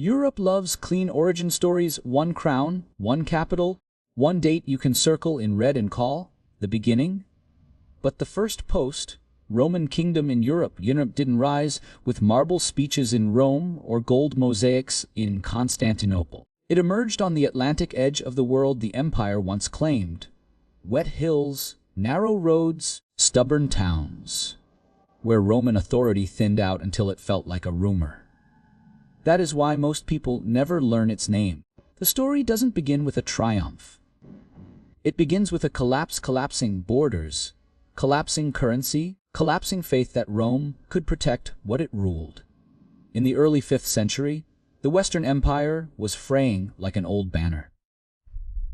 Europe loves clean origin stories, one crown, one capital, one date you can circle in red and call the beginning. But the first Roman kingdom in Europe didn't rise with marble speeches in Rome or gold mosaics in Constantinople. It emerged on the Atlantic edge of the world the empire once claimed. Wet hills, narrow roads, stubborn towns, where Roman authority thinned out until it felt like a rumor. That is why most people never learn its name. The story doesn't begin with a triumph. It begins with a collapsing borders, collapsing currency, collapsing faith that Rome could protect what it ruled. In the early 5th century, the Western Empire was fraying like an old banner.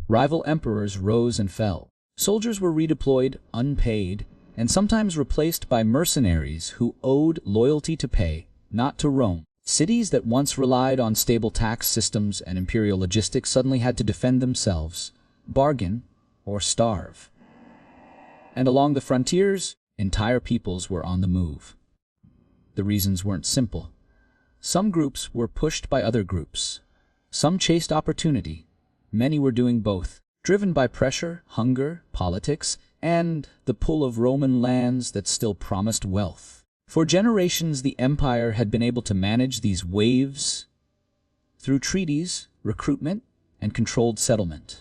Rival emperors rose and fell. Soldiers were redeployed, unpaid, and sometimes replaced by mercenaries who owed loyalty to pay, not to Rome. Cities that once relied on stable tax systems and imperial logistics suddenly had to defend themselves, bargain, or starve. And along the frontiers, entire peoples were on the move. The reasons weren't simple. Some groups were pushed by other groups. Some chased opportunity. Many were doing both, driven by pressure, hunger, politics, and the pull of Roman lands that still promised wealth. For generations, the empire had been able to manage these waves through treaties, recruitment, and controlled settlement.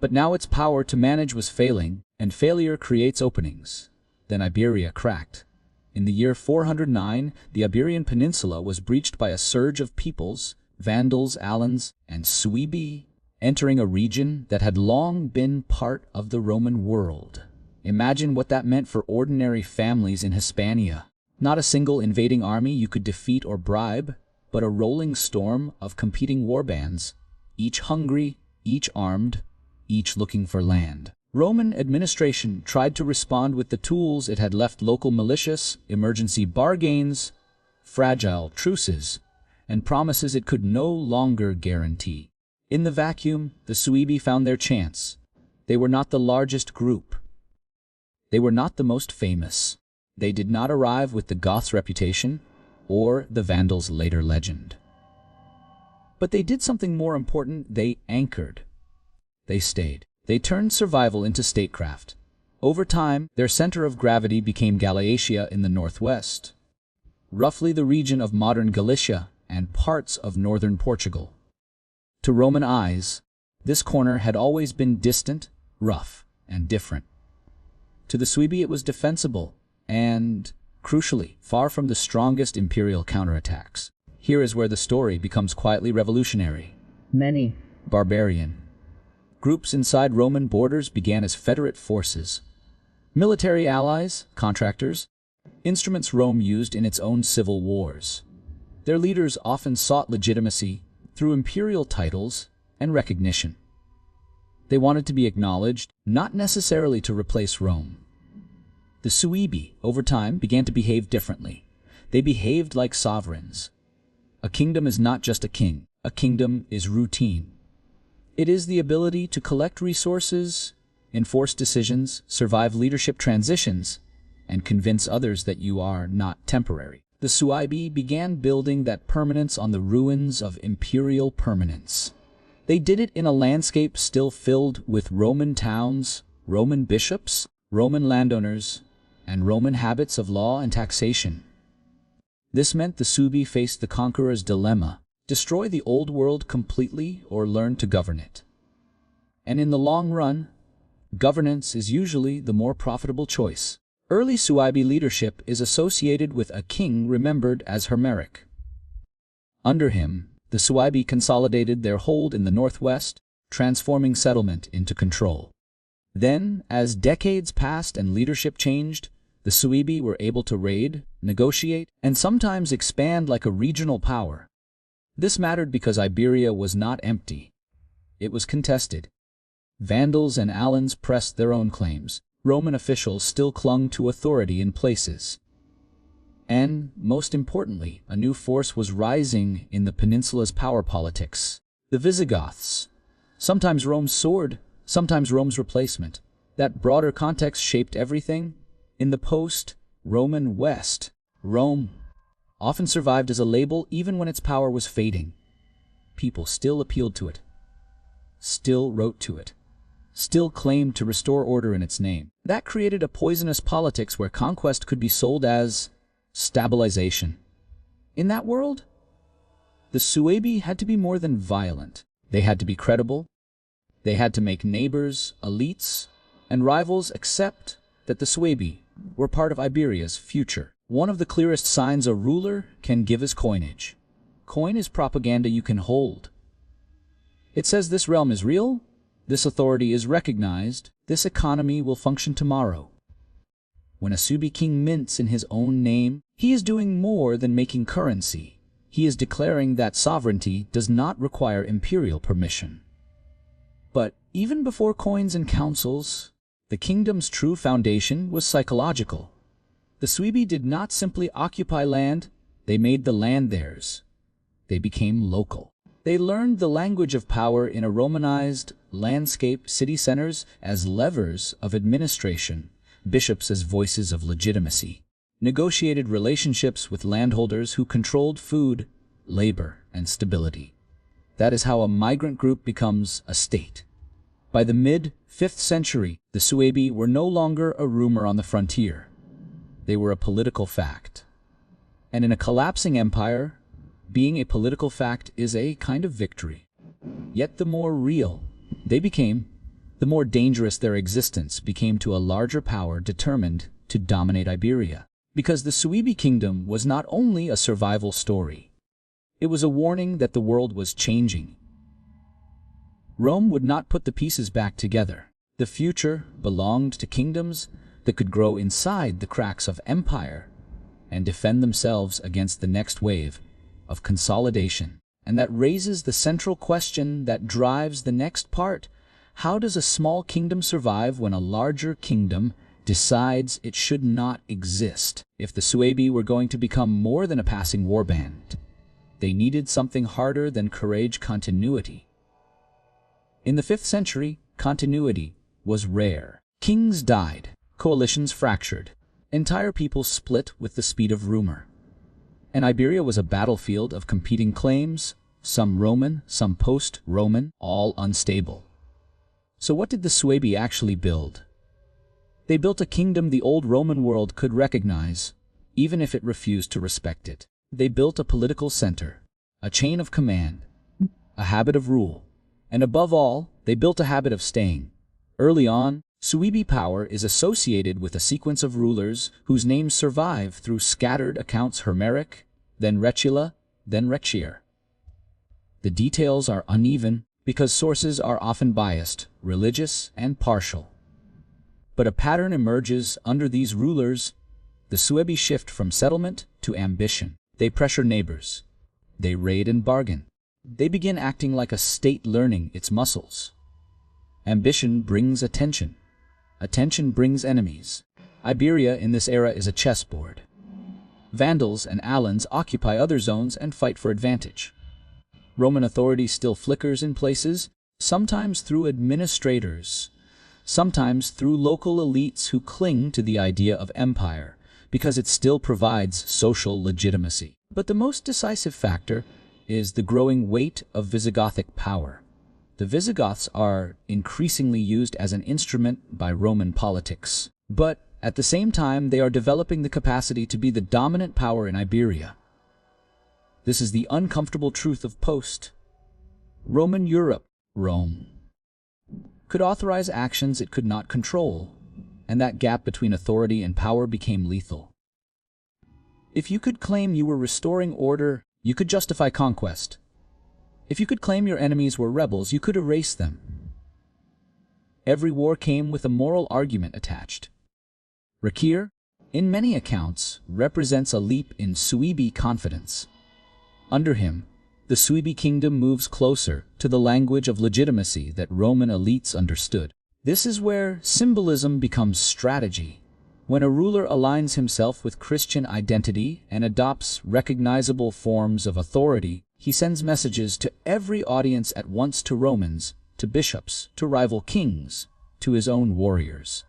But now its power to manage was failing, and failure creates openings. Then Iberia cracked. In the year 409, the Iberian Peninsula was breached by a surge of peoples, Vandals, Alans, and Suebi, entering a region that had long been part of the Roman world. Imagine what that meant for ordinary families in Hispania. Not a single invading army you could defeat or bribe, but a rolling storm of competing warbands, each hungry, each armed, each looking for land. Roman administration tried to respond with the tools it had left: local militias, emergency bargains, fragile truces, and promises it could no longer guarantee. In the vacuum, the Suebi found their chance. They were not the largest group. They were not the most famous. They did not arrive with the Goths' reputation or the Vandals' later legend. But they did something more important. They anchored. They stayed. They turned survival into statecraft. Over time, their center of gravity became Gallaecia in the northwest, roughly the region of modern Galicia and parts of northern Portugal. To Roman eyes, this corner had always been distant, rough, and different. To the Suebi it was defensible and, crucially, far from the strongest imperial counterattacks. Here is where the story becomes quietly revolutionary. Many Barbarian groups inside Roman borders began as federate forces. Military allies, contractors, instruments Rome used in its own civil wars. Their leaders often sought legitimacy through imperial titles and recognition. They wanted to be acknowledged, not necessarily to replace Rome. The Suebi, over time, began to behave differently. They behaved like sovereigns. A kingdom is not just a king. A kingdom is routine. It is the ability to collect resources, enforce decisions, survive leadership transitions, and convince others that you are not temporary. The Suebi began building that permanence on the ruins of imperial permanence. They did it in a landscape still filled with Roman towns, Roman bishops, Roman landowners, and Roman habits of law and taxation. This meant the Suebi faced the conqueror's dilemma: destroy the old world completely or learn to govern it. And in the long run, governance is usually the more profitable choice. Early Suebi leadership is associated with a king remembered as Germanic. Under him, the Suebi consolidated their hold in the northwest, transforming settlement into control. Then, as decades passed and leadership changed, the Suebi were able to raid, negotiate, and sometimes expand like a regional power. This mattered because Iberia was not empty. It was contested. Vandals and Alans pressed their own claims. Roman officials still clung to authority in places. And, most importantly, a new force was rising in the peninsula's power politics: the Visigoths. Sometimes Rome's sword, sometimes Rome's replacement. That broader context shaped everything. In the post-Roman West, Rome, often survived as a label even when its power was fading. People still appealed to it, still wrote to it, still claimed to restore order in its name. That created a poisonous politics where conquest could be sold as stabilization. In that world, the Suebi had to be more than violent. They had to be credible. They had to make neighbors, elites, and rivals accept that the Suebi were part of Iberia's future. One of the clearest signs a ruler can give is coinage. Coin is propaganda you can hold. It says this realm is real, this authority is recognized, this economy will function tomorrow. When a Suebi king mints in his own name, he is doing more than making currency. He is declaring that sovereignty does not require imperial permission. But even before coins and councils, the kingdom's true foundation was psychological. The Suebi did not simply occupy land, they made the land theirs. They became local. They learned the language of power in a Romanized landscape, city centers as levers of administration, bishops as voices of legitimacy, negotiated relationships with landholders who controlled food, labor, and stability. That is how a migrant group becomes a state. By the mid-5th century, the Suebi were no longer a rumor on the frontier. They were a political fact. And in a collapsing empire, being a political fact is a kind of victory. Yet the more real they became, the more dangerous their existence became to a larger power determined to dominate Iberia. Because the Suebi Kingdom was not only a survival story, it was a warning that the world was changing. Rome would not put the pieces back together. The future belonged to kingdoms that could grow inside the cracks of empire and defend themselves against the next wave of consolidation. And that raises the central question that drives the next part. How does a small kingdom survive when a larger kingdom decides it should not exist? If the Suebi were going to become more than a passing warband, they needed something harder than courage: continuity. In the 5th century, continuity was rare. Kings died, coalitions fractured, entire peoples split with the speed of rumor. And Iberia was a battlefield of competing claims, some Roman, some post-Roman, all unstable. So what did the Suebi actually build? They built a kingdom the old Roman world could recognize, even if it refused to respect it. They built a political center, a chain of command, a habit of rule, and above all, they built a habit of staying. Early on, Suebi power is associated with a sequence of rulers whose names survive through scattered accounts: Hermeric, then Recula, then Rechier. The details are uneven because sources are often biased, religious, and partial. But a pattern emerges under these rulers. The Suebi shift from settlement to ambition. They pressure neighbors. They raid and bargain. They begin acting like a state learning its muscles. Ambition brings attention. Attention brings enemies. Iberia in this era is a chessboard. Vandals and Alans occupy other zones and fight for advantage. Roman authority still flickers in places, sometimes through administrators, sometimes through local elites who cling to the idea of empire, because it still provides social legitimacy. But the most decisive factor is the growing weight of Visigothic power. The Visigoths are increasingly used as an instrument by Roman politics, but at the same time they are developing the capacity to be the dominant power in Iberia. This is the uncomfortable truth of post-Roman Europe. Rome could authorize actions it could not control, and that gap between authority and power became lethal. If you could claim you were restoring order, you could justify conquest. If you could claim your enemies were rebels, you could erase them. Every war came with a moral argument attached. Rechier, in many accounts, represents a leap in Suebi confidence. Under him, the Suebi kingdom moves closer to the language of legitimacy that Roman elites understood. This is where symbolism becomes strategy. When a ruler aligns himself with Christian identity and adopts recognizable forms of authority, he sends messages to every audience at once: to Romans, to bishops, to rival kings, to his own warriors.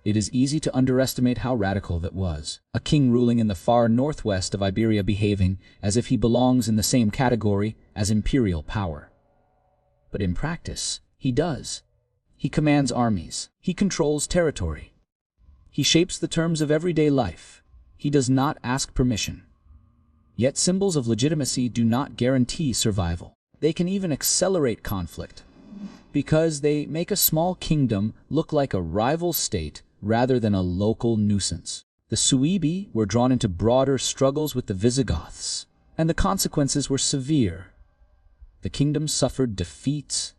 it is easy to underestimate how radical that was. A king ruling in the far northwest of Iberia behaving as if he belongs in the same category as imperial power. But in practice, he does. He commands armies. He controls territory. He shapes the terms of everyday life. He does not ask permission. Yet symbols of legitimacy do not guarantee survival. They can even accelerate conflict, because they make a small kingdom look like a rival state rather than a local nuisance. The Suebi were drawn into broader struggles with the Visigoths, and the consequences were severe. The kingdom suffered defeats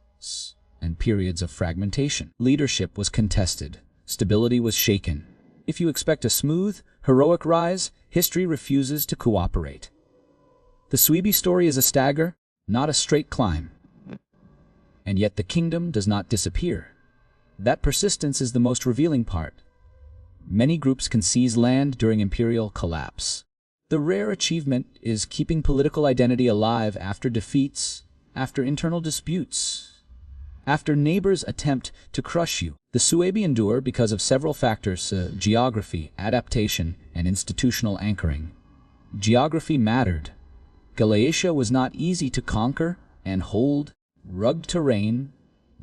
and periods of fragmentation. Leadership was contested. Stability was shaken. If you expect a smooth, heroic rise, history refuses to cooperate. The Suebi story is a stagger, not a straight climb. And yet the kingdom does not disappear. That persistence is the most revealing part. Many groups can seize land during imperial collapse. The rare achievement is keeping political identity alive after defeats, after internal disputes, after neighbors attempt to crush you. The Suebi endure because of several factors: geography, adaptation, and institutional anchoring. Geography mattered. Gallaecia was not easy to conquer and hold. Rugged terrain,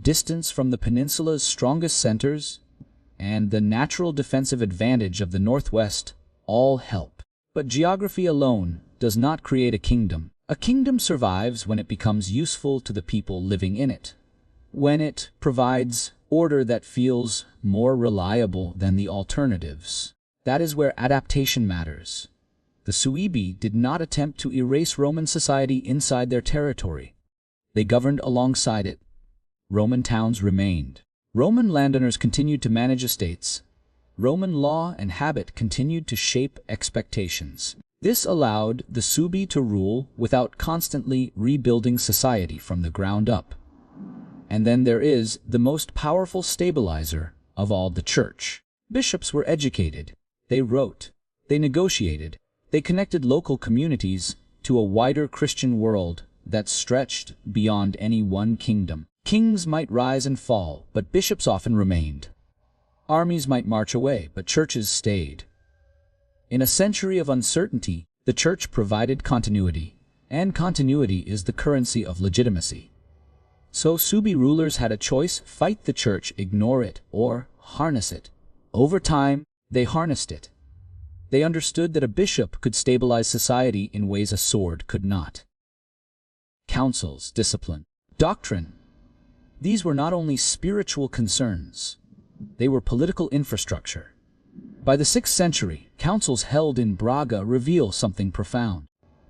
distance from the peninsula's strongest centers, and the natural defensive advantage of the northwest all help. But geography alone does not create a kingdom. A kingdom survives when it becomes useful to the people living in it, when it provides order that feels more reliable than the alternatives. That is where adaptation matters. The Suebi did not attempt to erase Roman society inside their territory. They governed alongside it. Roman towns remained. Roman landowners continued to manage estates. Roman law and habit continued to shape expectations. This allowed the Suebi to rule without constantly rebuilding society from the ground up. And then there is the most powerful stabilizer of all, the church. Bishops were educated. They wrote. They negotiated. They connected local communities to a wider Christian world that stretched beyond any one kingdom. Kings might rise and fall, but bishops often remained. Armies might march away, but churches stayed. In a century of uncertainty, the church provided continuity, and continuity is the currency of legitimacy. So Suebi rulers had a choice: fight the church, ignore it, or harness it. Over time, they harnessed it. They understood that a bishop could stabilize society in ways a sword could not. Councils, discipline, doctrine. These were not only spiritual concerns, they were political infrastructure. By the 6th century, councils held in Braga reveal something profound.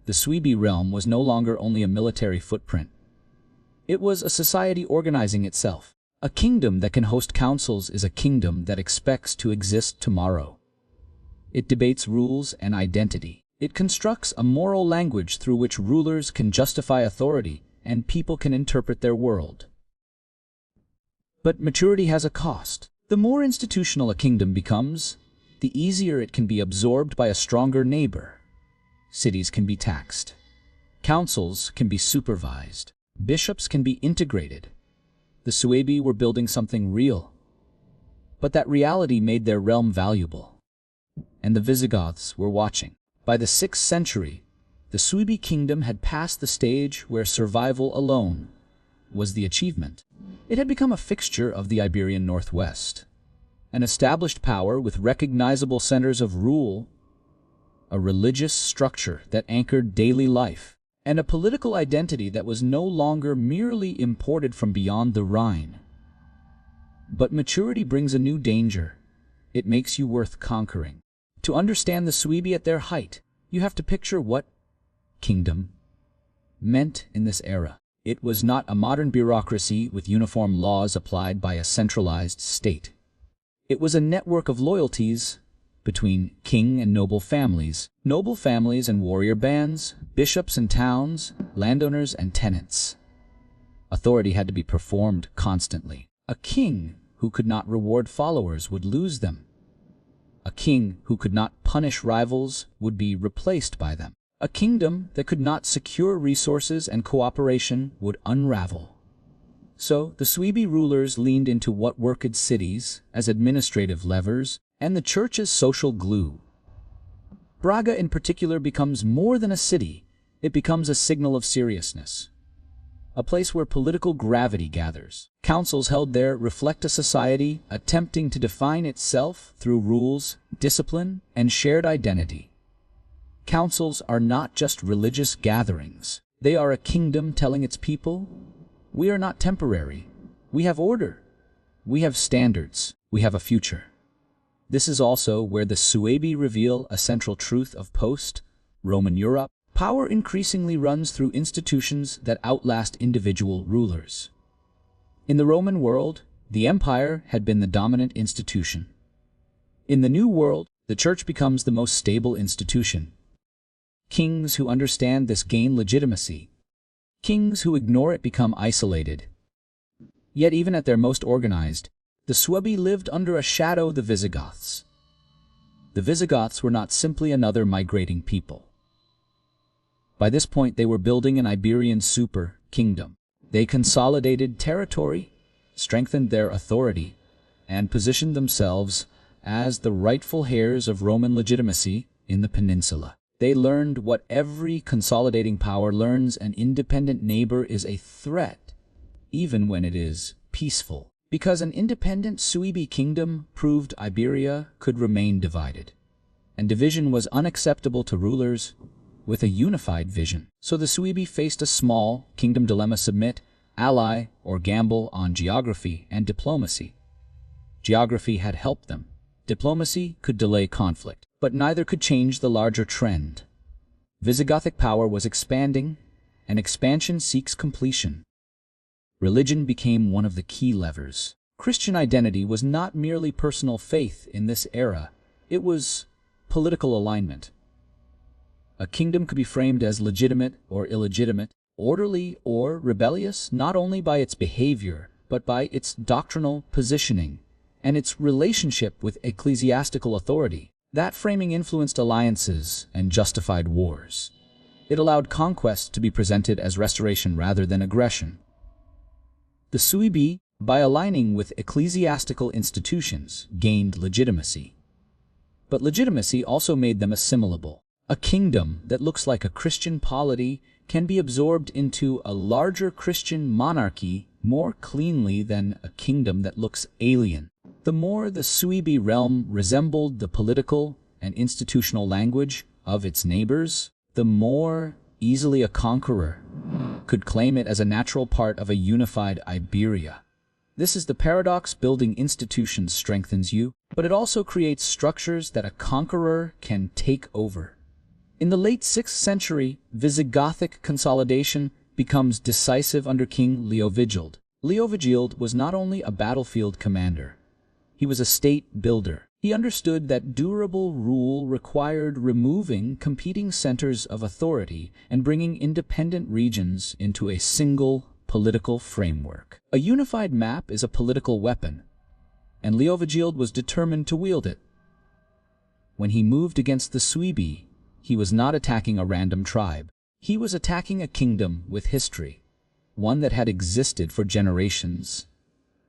The Suebi realm was no longer only a military footprint. It was a society organizing itself. A kingdom that can host councils is a kingdom that expects to exist tomorrow. It debates rules and identity. It constructs a moral language through which rulers can justify authority and people can interpret their world. But maturity has a cost. The more institutional a kingdom becomes, the easier it can be absorbed by a stronger neighbor. Cities can be taxed. Councils can be supervised. Bishops can be integrated. The Suebi were building something real. But that reality made their realm valuable. And the Visigoths were watching. By the 6th century, the Suebi kingdom had passed the stage where survival alone was the achievement. It had become a fixture of the Iberian Northwest, an established power with recognizable centers of rule, a religious structure that anchored daily life, and a political identity that was no longer merely imported from beyond the Rhine. But maturity brings a new danger. It makes you worth conquering. To understand the Suebi at their height, you have to picture what kingdom meant in this era. It was not a modern bureaucracy with uniform laws applied by a centralized state. It was a network of loyalties between king and noble families and warrior bands, bishops and towns, landowners and tenants. Authority had to be performed constantly. A king who could not reward followers would lose them. A king who could not punish rivals would be replaced by them. A kingdom that could not secure resources and cooperation would unravel. So, the Suebi rulers leaned into what worked cities as administrative levers and the church as social glue. Braga in particular becomes more than a city, it becomes a signal of seriousness. A place where political gravity gathers. Councils held there reflect a society attempting to define itself through rules, discipline, and shared identity. Councils are not just religious gatherings. They are a kingdom telling its people, we are not temporary. We have order. We have standards. We have a future. This is also where the Suebi reveal a central truth of post-Roman Europe. Power increasingly runs through institutions that outlast individual rulers. In the Roman world, the empire had been the dominant institution. In the New World, the church becomes the most stable institution. Kings who understand this gain legitimacy. Kings who ignore it become isolated. Yet even at their most organized, the Suebi lived under a shadow, the Visigoths. The Visigoths were not simply another migrating people. By this point, they were building an Iberian super kingdom. They consolidated territory, strengthened their authority, and positioned themselves as the rightful heirs of Roman legitimacy in the peninsula. They learned what every consolidating power learns: an independent neighbor is a threat, even when it is peaceful. Because an independent Suebi kingdom proved Iberia could remain divided. And division was unacceptable to rulers with a unified vision. So the Suebi faced a small kingdom dilemma: submit, ally, or gamble on geography and diplomacy. Geography had helped them. Diplomacy could delay conflict, but neither could change the larger trend. Visigothic power was expanding, and expansion seeks completion. Religion became one of the key levers. Christian identity was not merely personal faith in this era, it was political alignment. A kingdom could be framed as legitimate or illegitimate, orderly or rebellious, not only by its behavior, but by its doctrinal positioning and its relationship with ecclesiastical authority. That framing influenced alliances and justified wars. It allowed conquest to be presented as restoration rather than aggression. The Suebi, by aligning with ecclesiastical institutions, gained legitimacy. But legitimacy also made them assimilable. A kingdom that looks like a Christian polity can be absorbed into a larger Christian monarchy more cleanly than a kingdom that looks alien. The more the Suebi realm resembled the political and institutional language of its neighbors, the more easily a conqueror could claim it as a natural part of a unified Iberia. This is the paradox: building institutions strengthens you, but it also creates structures that a conqueror can take over. In the late 6th century, Visigothic consolidation becomes decisive under King Leovigild. Leovigild was not only a battlefield commander, he was a state builder. He understood that durable rule required removing competing centers of authority and bringing independent regions into a single political framework. A unified map is a political weapon, and Leovigild was determined to wield it. When he moved against the Suebi, he was not attacking a random tribe. He was attacking a kingdom with history, one that had existed for generations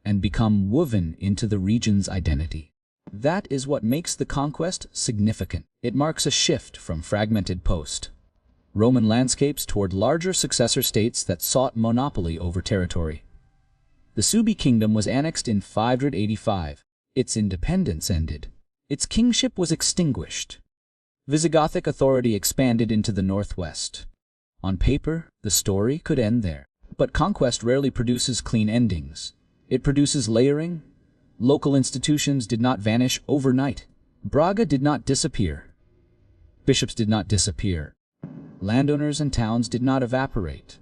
and become woven into the region's identity. That is what makes the conquest significant. It marks a shift from fragmented post-Roman landscapes toward larger successor states that sought monopoly over territory. The Suebi kingdom was annexed in 585. Its independence ended. Its kingship was extinguished. Visigothic authority expanded into the northwest. On paper, the story could end there. But conquest rarely produces clean endings. It produces layering. Local institutions did not vanish overnight. Braga did not disappear. Bishops did not disappear. Landowners and towns did not evaporate.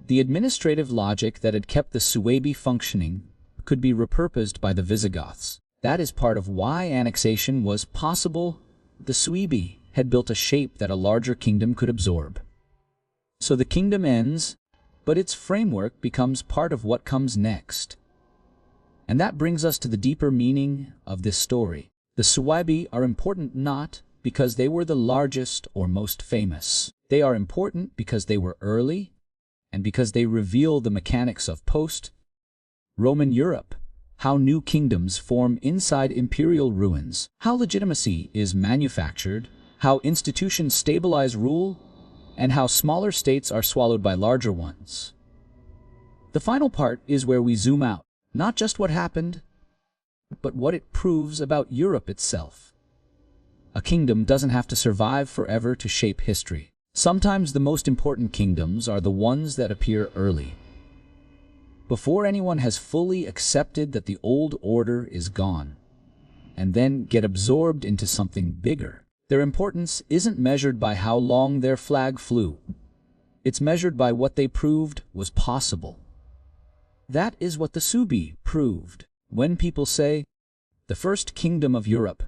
The administrative logic that had kept the Suebi functioning could be repurposed by the Visigoths. That is part of why annexation was possible. The Suebi had built a shape that a larger kingdom could absorb. So the kingdom ends, but its framework becomes part of what comes next. And that brings us to the deeper meaning of this story. The Suebi are important not because they were the largest or most famous. They are important because they were early and because they reveal the mechanics of post-Roman Europe, how new kingdoms form inside imperial ruins, how legitimacy is manufactured, how institutions stabilize rule, and how smaller states are swallowed by larger ones. The final part is where we zoom out, not just what happened, but what it proves about Europe itself. A kingdom doesn't have to survive forever to shape history. Sometimes the most important kingdoms are the ones that appear early, before anyone has fully accepted that the old order is gone, and then get absorbed into something bigger. Their importance isn't measured by how long their flag flew. It's measured by what they proved was possible. That is what the Suebi proved. When people say, the first kingdom of Europe,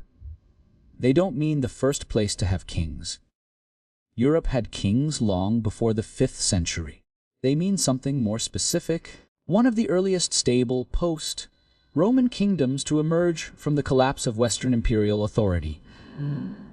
they don't mean the first place to have kings. Europe had kings long before the 5th century. They mean something more specific. One of the earliest stable post-Roman kingdoms to emerge from the collapse of Western imperial authority.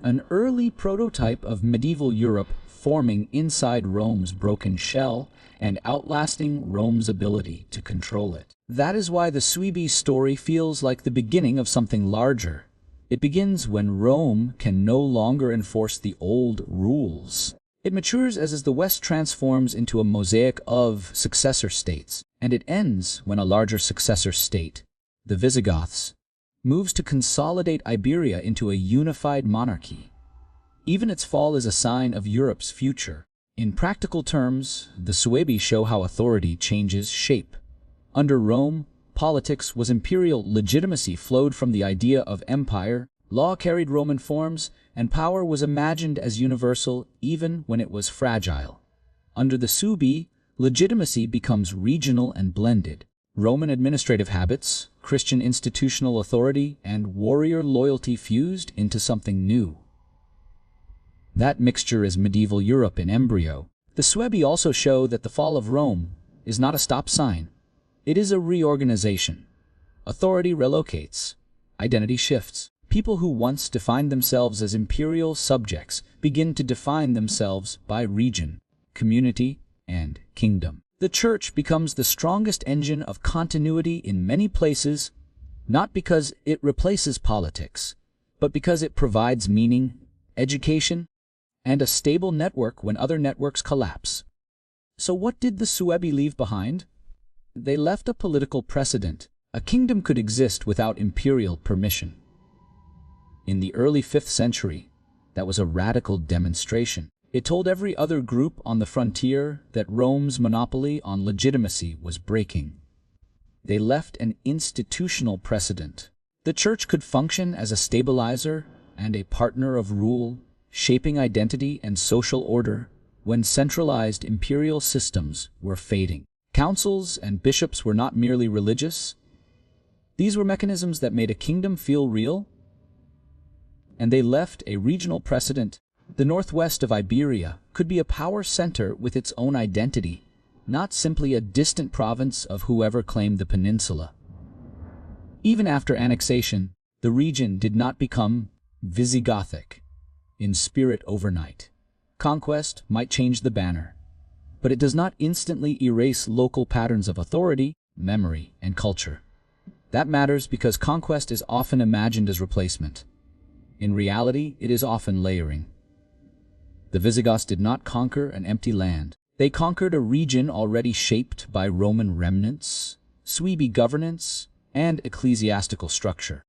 An early prototype of medieval Europe forming inside Rome's broken shell and outlasting Rome's ability to control it. That is why the Suebi story feels like the beginning of something larger. It begins when Rome can no longer enforce the old rules. It matures as the West transforms into a mosaic of successor states, and it ends when a larger successor state, the Visigoths, moves to consolidate Iberia into a unified monarchy. Even its fall is a sign of Europe's future. In practical terms, the Suebi show how authority changes shape. Under Rome, politics was imperial, legitimacy flowed from the idea of empire, law carried Roman forms, and power was imagined as universal even when it was fragile. Under the Suebi, legitimacy becomes regional and blended. Roman administrative habits, Christian institutional authority, and warrior loyalty fused into something new. That mixture is medieval Europe in embryo. The Suebi also show that the fall of Rome is not a stop sign. It is a reorganization. Authority relocates. Identity shifts. People who once defined themselves as imperial subjects begin to define themselves by region, community, and kingdom. The church becomes the strongest engine of continuity in many places, not because it replaces politics, but because it provides meaning, education, and a stable network when other networks collapse. So what did the Suebi leave behind? They left a political precedent. A kingdom could exist without imperial permission. In the early 5th century, that was a radical demonstration. It told every other group on the frontier that Rome's monopoly on legitimacy was breaking. They left an institutional precedent. The church could function as a stabilizer and a partner of rule, shaping identity and social order when centralized imperial systems were fading. Councils and bishops were not merely religious. These were mechanisms that made a kingdom feel real, and they left a regional precedent. The northwest of Iberia could be a power center with its own identity, not simply a distant province of whoever claimed the peninsula. Even after annexation, the region did not become Visigothic in spirit overnight. Conquest might change the banner, but it does not instantly erase local patterns of authority, memory, and culture. That matters because conquest is often imagined as replacement. In reality, it is often layering. The Visigoths did not conquer an empty land. They conquered a region already shaped by Roman remnants, Suebi governance, and ecclesiastical structure.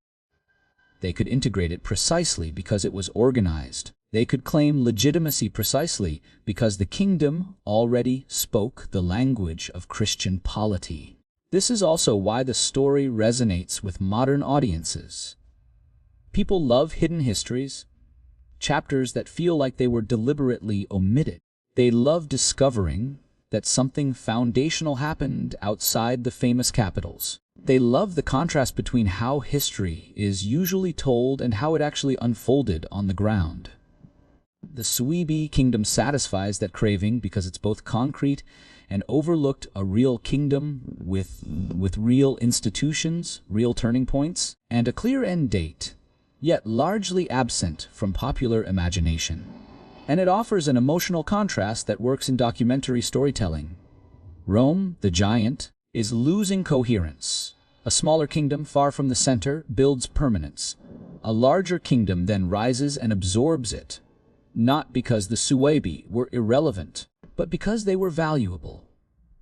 They could integrate it precisely because it was organized. They could claim legitimacy precisely because the kingdom already spoke the language of Christian polity. This is also why the story resonates with modern audiences. People love hidden histories, chapters that feel like they were deliberately omitted. They love discovering that something foundational happened outside the famous capitals. They love the contrast between how history is usually told and how it actually unfolded on the ground. The Suebi Kingdom satisfies that craving because it's both concrete and overlooked, a real kingdom with real institutions, real turning points, and a clear end date, yet largely absent from popular imagination. And it offers an emotional contrast that works in documentary storytelling. Rome, the giant, is losing coherence. A smaller kingdom far from the center builds permanence. A larger kingdom then rises and absorbs it, not because the Suebi were irrelevant, but because they were valuable.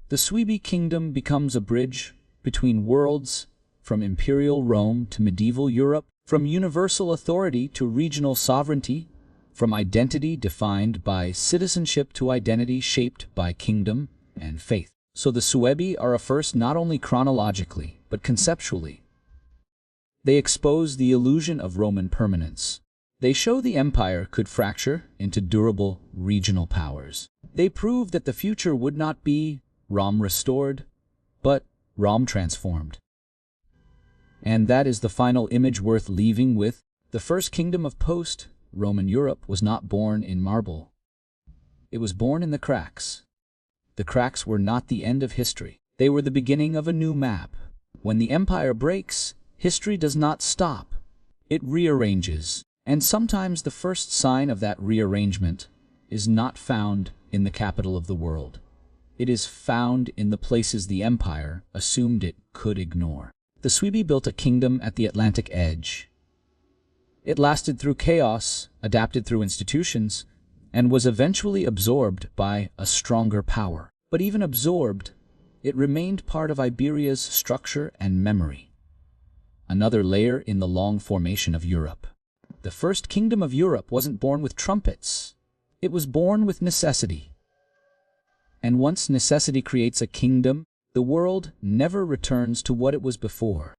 The Suebi Kingdom becomes a bridge between worlds, from imperial Rome to medieval Europe, from universal authority to regional sovereignty, from identity defined by citizenship to identity shaped by kingdom and faith. So the Suebi are a first not only chronologically, but conceptually. They expose the illusion of Roman permanence. They show the empire could fracture into durable regional powers. They prove that the future would not be Rome restored, but Rome transformed. And that is the final image worth leaving with. The first kingdom of post-Roman Europe was not born in marble. It was born in the cracks. The cracks were not the end of history. They were the beginning of a new map. When the empire breaks, history does not stop. It rearranges. And sometimes the first sign of that rearrangement is not found in the capital of the world. It is found in the places the empire assumed it could ignore. The Suebi built a kingdom at the Atlantic edge. It lasted through chaos, adapted through institutions, and was eventually absorbed by a stronger power. But even absorbed, it remained part of Iberia's structure and memory. Another layer in the long formation of Europe. The first kingdom of Europe wasn't born with trumpets. It was born with necessity. And once necessity creates a kingdom, the world never returns to what it was before.